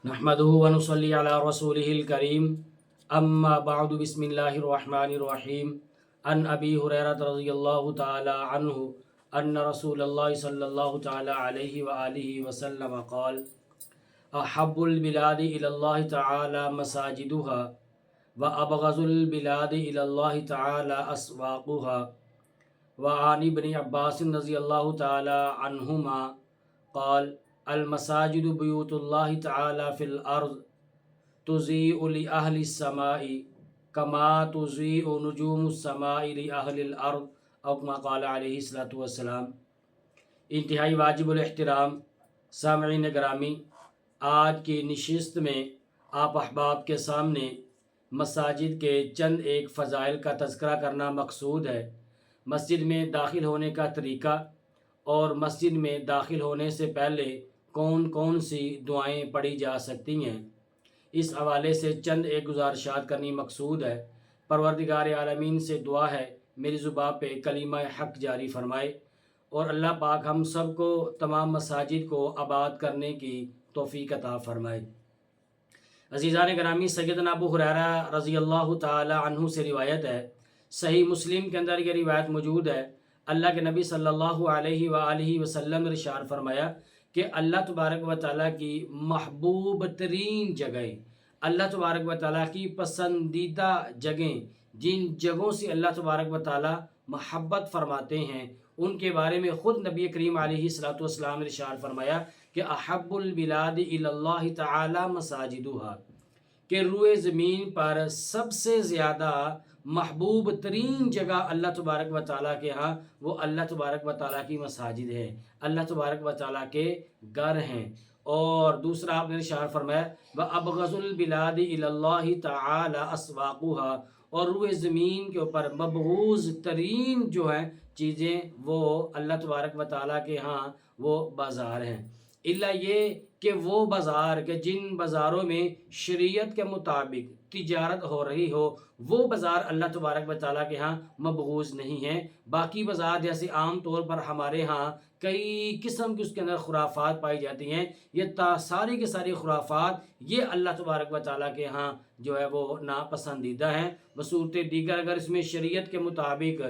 نحمده ونصلي على رسوله الكريم اما بعد بسم الله الرحمن الرحيم عن ابي هريرة رضي الله تعالى عنه ان رسول الله صلى الله تعالى عليه وآله وسلم قال احب البلاد الى الله تعالى مساجدها وابغض البلاد الى الله تعالى اسواقها وعن ابن عباس رضي الله تعالى عنهما قال المساجد بیوت اللہ تعالی فی الارض تضیء لأہل السماء کما تضیء نجوم السماء لأہل الارض او کما قال علیہ الصلوۃ والسلام۔ انتہائی واجب الاحترام سامعین گرامی، آج کی نشست میں آپ احباب کے سامنے مساجد کے چند ایک فضائل کا تذکرہ کرنا مقصود ہے۔ مسجد میں داخل ہونے کا طریقہ اور مسجد میں داخل ہونے سے پہلے کون کون سی دعائیں پڑھی جا سکتی ہیں، اس حوالے سے چند ایک گزارشات کرنی مقصود ہے۔ پروردگار عالمین سے دعا ہے میری زبان پہ کلمہ حق جاری فرمائے اور اللہ پاک ہم سب کو تمام مساجد کو آباد کرنے کی توفیق عطا فرمائے۔ عزیزان گرامی، سیدنا ابو ہریرہ رضی اللہ تعالی عنہ سے روایت ہے، صحیح مسلم کے اندر یہ روایت موجود ہے۔ اللہ کے نبی صلی اللہ علیہ وآلہ وسلم نے ارشاد فرمایا کہ اللہ تبارک و تعالیٰ کی محبوب ترین جگہیں، اللہ تبارک و تعالیٰ کی پسندیدہ جگہیں، جن جگہوں سے اللہ تبارک و تعالیٰ محبت فرماتے ہیں، ان کے بارے میں خود نبی کریم علیہ الصلوۃ والسلام نے ارشاد فرمایا کہ احب البلاد الی اللہ تعالی مساجدها، کہ روئے زمین پر سب سے زیادہ محبوب ترین جگہ اللہ تبارک و تعالیٰ کے ہاں وہ اللہ تبارک و تعالیٰ کی مساجد ہے، اللہ تبارک و تعالیٰ کے گھر ہیں۔ اور دوسرا آپ نے ارشاد فرمایا وَأَبْغَضُ الْبِلَادِ إِلَى اللَّهِ تَعَالَى أَسْوَاقُهَا، اور روئے زمین کے اوپر مبغوض ترین جو ہیں چیزیں وہ اللہ تبارک و تعالیٰ کے ہاں وہ بازار ہیں، اللہ یہ کہ وہ بازار کہ جن بازاروں میں شریعت کے مطابق تجارت ہو رہی ہو، وہ بازار اللہ تبارک و تعالیٰ کے ہاں مبغوض نہیں ہیں۔ باقی بازار جیسے عام طور پر ہمارے ہاں کئی قسم کی اس کے اندر خرافات پائی جاتی ہیں، یہ ساری کے ساری خرافات یہ اللہ تبارک و تعالیٰ کے ہاں جو ہے وہ ناپسندیدہ ہیں۔ بصورت دیگر اگر اس میں شریعت کے مطابق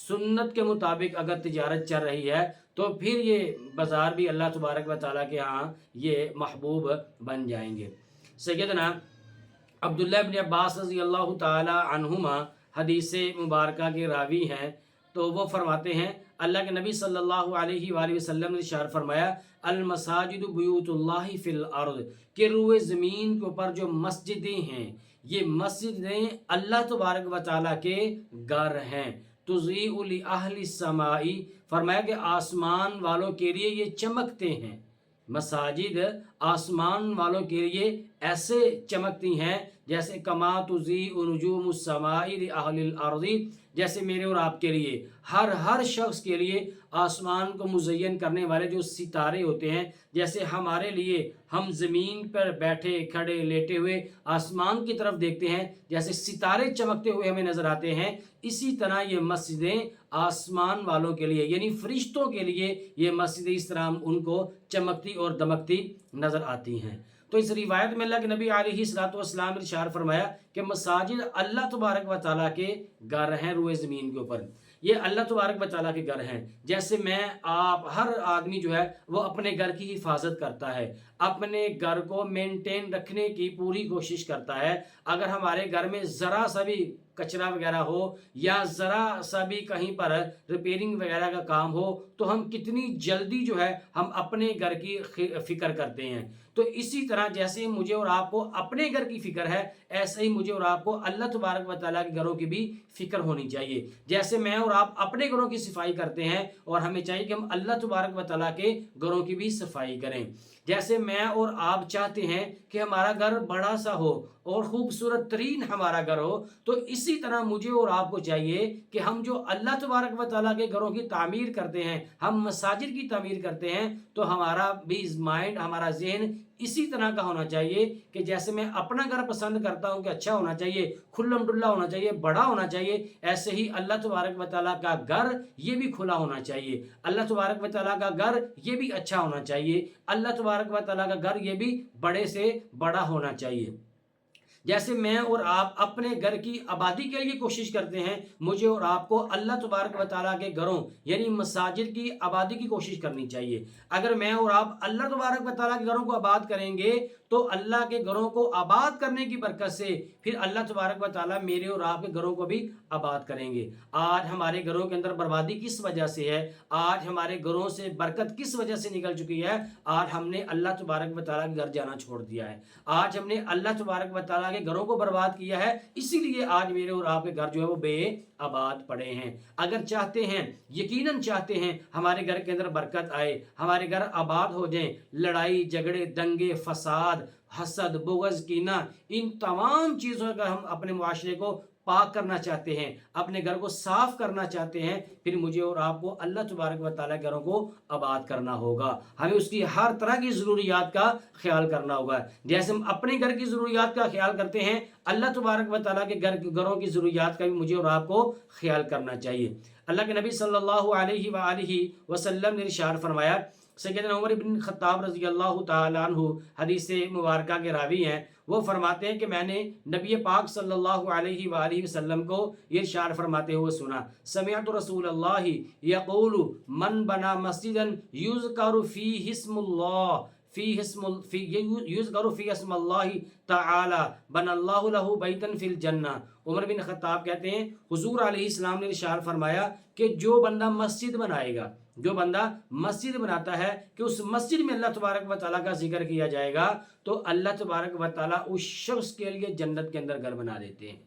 سنت کے مطابق اگر تجارت چل رہی ہے تو پھر یہ بازار بھی اللہ تبارک و تعالیٰ کے ہاں یہ محبوب بن جائیں گے۔ سیدنا عبداللہ ابن عباس رضی اللہ تعالی عنہما حدیث مبارکہ کے راوی ہیں، تو وہ فرماتے ہیں اللہ کے نبی صلی اللہ علیہ وآلہ وسلم نے ارشاد فرمایا المساجد بیوت اللہ فی الارض، کہ روئے زمین کے اوپر جو مسجدیں ہیں یہ مسجدیں اللہ تبارک و تعالیٰ کے گھر ہیں۔ تضیء لأہل السماء، فرمایا کہ آسمان والوں کے لیے یہ چمکتے ہیں، مساجد آسمان والوں کے لیے ایسے چمکتی ہیں جیسے کما تضیء نجوم السماء لأہل الارض، جیسے میرے اور آپ کے لیے ہر شخص کے لیے آسمان کو مزین کرنے والے جو ستارے ہوتے ہیں، جیسے ہمارے لیے ہم زمین پر بیٹھے کھڑے لیٹے ہوئے آسمان کی طرف دیکھتے ہیں، جیسے ستارے چمکتے ہوئے ہمیں نظر آتے ہیں، اسی طرح یہ مسجدیں آسمان والوں کے لیے یعنی فرشتوں کے لیے یہ مسجدیں اس طرح ان کو چمکتی اور دمکتی نظر آتی ہیں۔ تو اس روایت میں اللہ کے نبی علیہ الصلوۃ والسلام نے ارشاد فرمایا کہ مساجد اللہ تبارک و تعالیٰ کے گھر ہیں روئے زمین کے اوپر، یہ اللہ تبارک و تعالیٰ کے گھر ہیں۔ جیسے میں آپ ہر آدمی جو ہے وہ اپنے گھر کی حفاظت کرتا ہے، اپنے گھر کو مینٹین رکھنے کی پوری کوشش کرتا ہے۔ اگر ہمارے گھر میں ذرا سا بھی کچرا وغیرہ ہو یا ذرا سا بھی کہیں پر ریپیرنگ وغیرہ کا کام ہو تو ہم کتنی جلدی جو ہے ہم اپنے گھر کی فکر کرتے ہیں۔ تو اسی طرح جیسے مجھے اور آپ کو اپنے گھر کی فکر ہے، ایسے ہی مجھے اور آپ کو اللہ تبارک و تعالیٰ کے گھروں کی بھی فکر ہونی چاہیے۔ جیسے میں اور آپ اپنے گھروں کی صفائی کرتے ہیں اور ہمیں چاہیے کہ ہم اللہ تبارک و تعالیٰ کے گھروں کی بھی صفائی کریں۔ جیسے میں اور آپ چاہتے ہیں کہ ہمارا گھر بڑا سا ہو اور خوبصورت ترین ہمارا گھر ہو، تو اسی طرح مجھے اور آپ کو چاہیے کہ ہم جو اللہ تبارک و تعالیٰ کے گھروں کی تعمیر کرتے ہیں، ہم مساجد کی تعمیر کرتے ہیں، تو ہمارا بھی مائنڈ، ہمارا ذہن اسی طرح کا ہونا چاہیے کہ جیسے میں اپنا گھر پسند کرتا ہوں کہ اچھا ہونا چاہیے، کھلم ڈلا ہونا چاہیے، بڑا ہونا چاہیے، ایسے ہی اللہ تبارک و تعالیٰ کا گھر یہ بھی کھلا ہونا چاہیے، اللہ تبارک و تعالیٰ کا گھر یہ بھی اچھا ہونا چاہیے، اللہ تبارک و تعالیٰ کا گھر یہ بھی بڑے سے بڑا ہونا چاہیے۔ جیسے میں اور آپ اپنے گھر کی آبادی کے لیے کوشش کرتے ہیں، مجھے اور آپ کو اللہ تبارک و تعالیٰ کے گھروں یعنی مساجد کی آبادی کی کوشش کرنی چاہیے۔ اگر میں اور آپ اللہ تبارک و تعالیٰ کے گھروں کو آباد کریں گے تو اللہ کے گھروں کو آباد کرنے کی برکت سے پھر اللہ تبارک و تعالیٰ میرے اور آپ کے گھروں کو بھی آباد کریں گے۔ آج ہمارے گھروں کے اندر بربادی کس وجہ سے ہے؟ آج ہمارے گھروں سے برکت کس وجہ سے نکل چکی ہے؟ آج ہم نے اللہ تبارک و تعالیٰ کے گھر جانا چھوڑ دیا ہے، آج ہم نے اللہ تبارک و تعالیٰ کے گھروں کو برباد کیا ہے، اسی لیے آج میرے اور آپ کے گھر جو ہے وہ بے آباد پڑے ہیں۔ اگر چاہتے ہیں، یقیناً چاہتے ہیں ہمارے گھر کے اندر برکت آئے، ہمارے گھر آباد ہو جائیں، لڑائی جھگڑے دنگے فساد حسد بغض کینہ ان تمام چیزوں کا ہم اپنے معاشرے کو پاک کرنا چاہتے ہیں، اپنے گھر کو صاف کرنا چاہتے ہیں، پھر مجھے اور آپ کو اللہ تبارک و تعالیٰ کے گھروں کو آباد کرنا ہوگا۔ ہمیں اس کی ہر طرح کی ضروریات کا خیال کرنا ہوگا، جیسے ہم اپنے گھر کی ضروریات کا خیال کرتے ہیں، اللہ تبارک و تعالیٰ کے گھروں کی ضروریات کا بھی مجھے اور آپ کو خیال کرنا چاہیے۔ اللہ کے نبی صلی اللہ علیہ وآلہ وسلم نے ارشاد فرمایا، سیدنا عمر بن خطاب رضی اللہ تعالیٰ عنہ حدیث مبارکہ کے راوی ہیں، وہ فرماتے ہیں کہ میں نے نبی پاک صلی اللہ علیہ وآلہ وسلم کو یہ ارشاد فرماتے ہوئے سنا، سمعت رسول اللہ یقول من بنا مسجدا یذکر فیہ اسم اللہ یذکر فی اسم اللہ تعالی بن اللہ لہ بیتا فی الجنہ۔ عمر بن خطاب کہتے ہیں حضور علیہ السلام نے ارشاد فرمایا کہ جو بندہ مسجد بنائے گا، جو بندہ مسجد بناتا ہے کہ اس مسجد میں اللہ تبارک و تعالیٰ کا ذکر کیا جائے گا تو اللہ تبارک و تعالیٰ اس شخص کے لیے جنت کے اندر گھر بنا دیتے ہیں،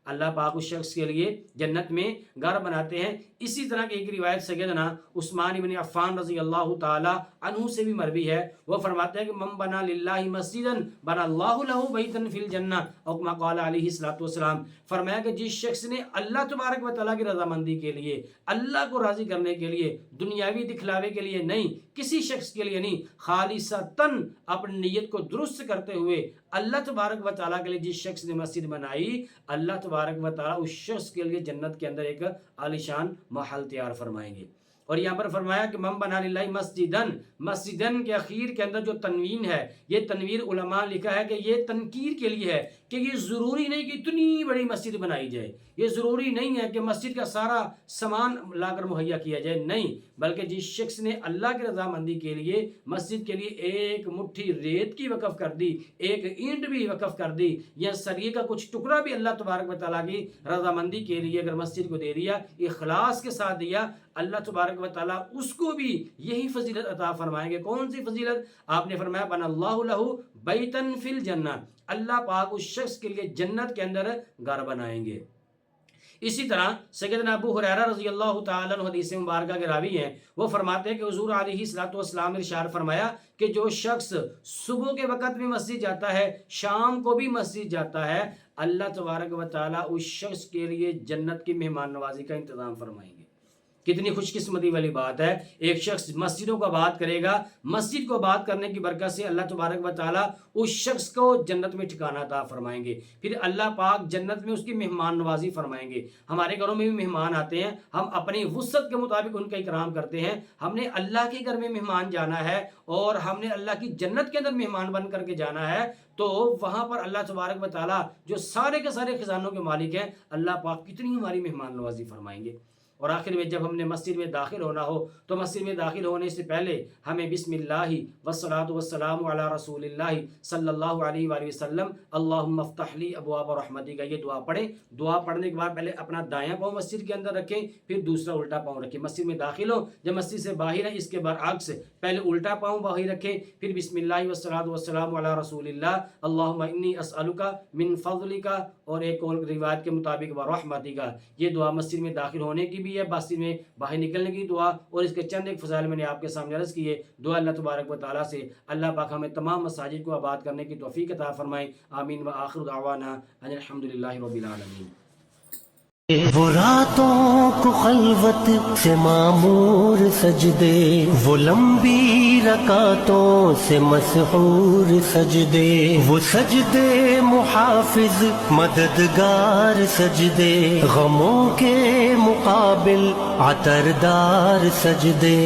اللہ پاک اس شخص کے لیے جنت میں گھر بناتے ہیں۔ اسی طرح کی ایک روایت سیدنا عثمان بن عفان رضی اللہ تعالی عنہ سے بھی مروی ہے، وہ فرماتے ہیں کہ من بنا للہ مسجدا بنا اللہ لہ بیتا فی الجنہ، او کما قال علیہ الصلوۃ والسلام، فرمایا کہ جس شخص نے اللہ تبارک و تعالیٰ کی رضامندی کے لیے، اللہ کو راضی کرنے کے لیے، دنیاوی دکھلاوے کے لیے نہیں، کسی شخص کے لیے نہیں، خالصتاً اپنی نیت کو درست کرتے ہوئے اللہ تبارک و تعالیٰ کے لیے جس شخص نے مسجد بنائی، اللہ تبارک و تعالیٰ اس شخص کے لیے جنت کے اندر ایک عالیشان محل تیار فرمائیں گے۔ اور یہاں پر فرمایا کہ من بنا للہ مسجدن، مسجدن کے اخیر کے اندر جو تنوین ہے، یہ تنویر علماء لکھا ہے کہ یہ تنکیر کے لیے ہے کہ یہ ضروری نہیں کہ اتنی بڑی مسجد بنائی جائے، یہ ضروری نہیں ہے کہ مسجد کا سارا سامان لا کر مہیا کیا جائے، نہیں، بلکہ جس شخص نے اللہ کی رضامندی کے لیے مسجد کے لیے ایک مٹھی ریت کی وقف کر دی، ایک اینٹ بھی وقف کر دی، یا سریے کا کچھ ٹکڑا بھی اللہ تبارک و تعالیٰ کی رضامندی کے لیے اگر مسجد کو دے دیا، اخلاص کے ساتھ دیا، اللہ تبارک و تعالیٰ اس کو بھی یہی فضیلت عطا فرمائیں گے۔ کون سی فضیلت؟ آپ نے فرمایا بن اللہ لہ بیتا فی الجنہ، اللہ پاک اس شخص کے لیے جنت کے اندر گھر بنائیں گے۔ اسی طرح سیدنا ابو ہریرہ رضی اللہ تعالیٰ عنہ حدیث مبارکہ کے راوی ہیں، وہ فرماتے ہیں کہ حضور علیہ الصلوۃ والسلام نے ارشاد فرمایا کہ جو شخص صبح کے وقت بھی مسجد جاتا ہے، شام کو بھی مسجد جاتا ہے، اللہ تبارک و تعالیٰ اس شخص کے لیے جنت کی مہمان نوازی کا انتظام فرمائیں گے۔ کتنی خوش قسمتی والی بات ہے، ایک شخص مسجدوں کو آباد کرے گا، مسجد کو آباد کرنے کی برکت سے اللہ تبارک و تعالیٰ اس شخص کو جنت میں ٹھکانہ عطا فرمائیں گے، پھر اللہ پاک جنت میں اس کی مہمان نوازی فرمائیں گے۔ ہمارے گھروں میں بھی مہمان آتے ہیں، ہم اپنی وسعت کے مطابق ان کا اکرام کرتے ہیں۔ ہم نے اللہ کے گھر میں مہمان جانا ہے اور ہم نے اللہ کی جنت کے اندر مہمان بن کر کے جانا ہے، تو وہاں پر اللہ تبارک و تعالیٰ جو سارے کے سارے خزانوں کے مالک ہیں، اللہ پاک کتنی ہماری مہمان نوازی فرمائیں گے۔ اور آخر میں جب ہم نے مسجد میں داخل ہونا ہو تو مسجد میں داخل ہونے سے پہلے ہمیں بسم اللہ والصلاۃ والسلام علی رسول اللہ صلی اللہ علیہ وآلہ وسلم اللہم افتح لی ابواب رحمتک کا یہ دعا پڑھیں۔ دعا پڑھنے کے بعد پہلے اپنا دایاں پاؤں مسجد کے اندر رکھیں، پھر دوسرا الٹا پاؤں رکھیں۔ مسجد میں داخل ہو جب مسجد سے باہر ہیں اس کے برعکس پہلے الٹا پاؤں باہر رکھیں، پھر بسم اللہ والصلاۃ والسلام علی رسول اللہ اللہم انی اسألک من فضلک، اور ایک اور روایت کے مطابق ورحمتک، یہ دعا مسجد میں داخل ہونے کی بھی ہے، مسجد میں باہر نکلنے کی دعا، اور اس کے چند ایک فضائل میں نے آپ کے سامنے عرض کیے۔ دعا اللہ تبارک و تعالیٰ سے اللہ پاک ہمیں تمام مساجد کو آباد کرنے کی توفیق عطا فرمائے، آمین، وآخر دعوانا ان الحمد للہ رب العالمین۔ وہ راتوں کو خلوت سے معمور سجدے، وہ لمبی رکعتوں سے مسحور سجدے، وہ سجدے محافظ مددگار سجدے، غموں کے مقابل عطردار سجدے۔